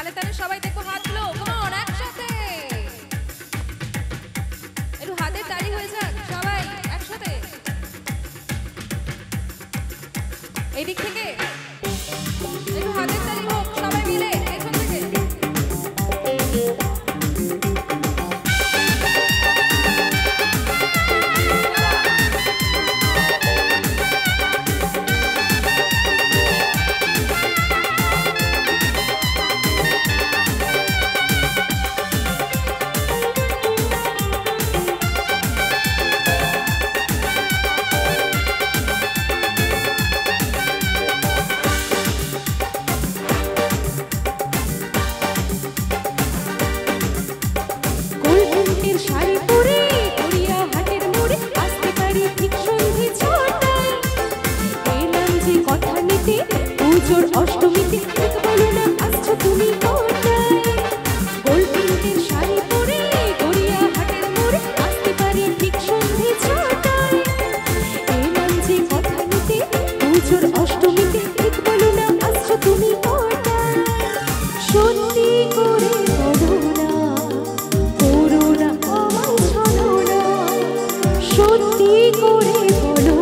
তালে তালে সবাই দেখো হাতগুলো কমন একসাথে একটু হাতের তালি হয়ে যাক সবাই একসাথে এই দিক থেকে একটু হাতের তালি হোক সবাই মিলে পেছন থেকে অষ্টমীতে ঠিক বলো না আসছো তুমি কোথায় গোল প্রিন্টের শাড়ি পরে গড়িয়া হাটের মোড়ে আসতে পারি ঠিক সন্ধে ছটায় এলাম যে কথা নিতে পুজোর অষ্টমীতে ঠিক বলো না আসছো তুমি কোথায় সত্যি করে বলো না করো না আমায় ছলো না সত্যি করে বলো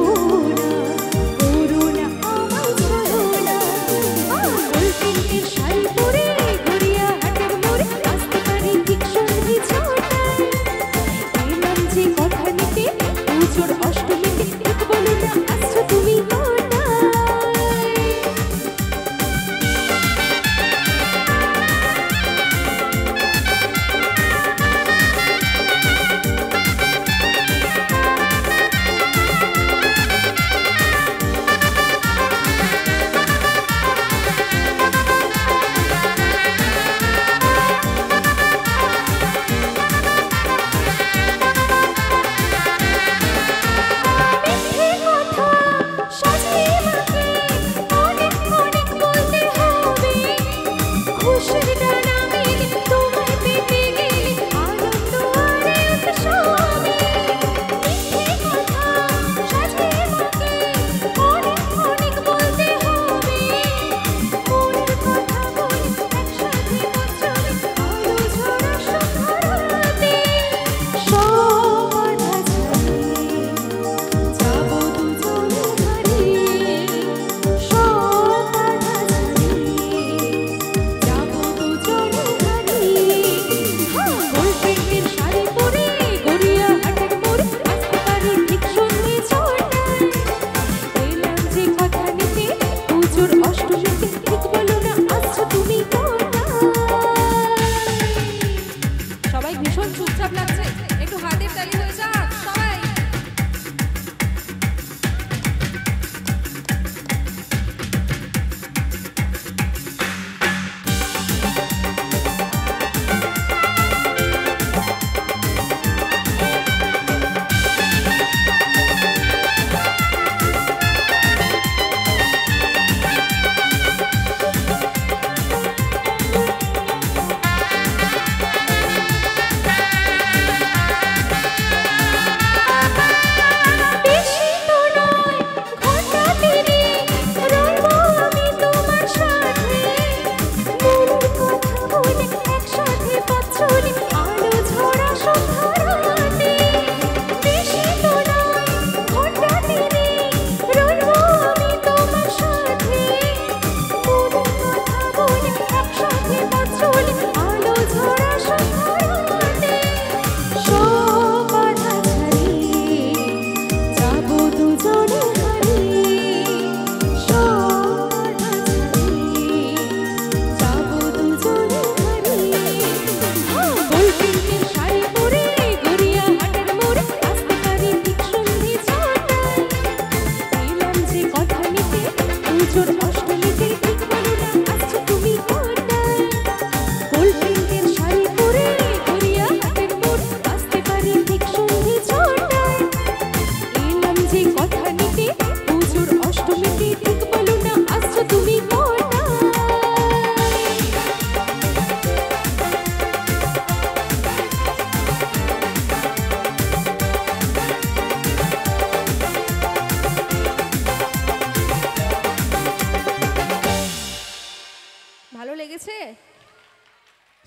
ভালো লেগেছে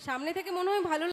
সামনে থেকে মনে হয় ভালো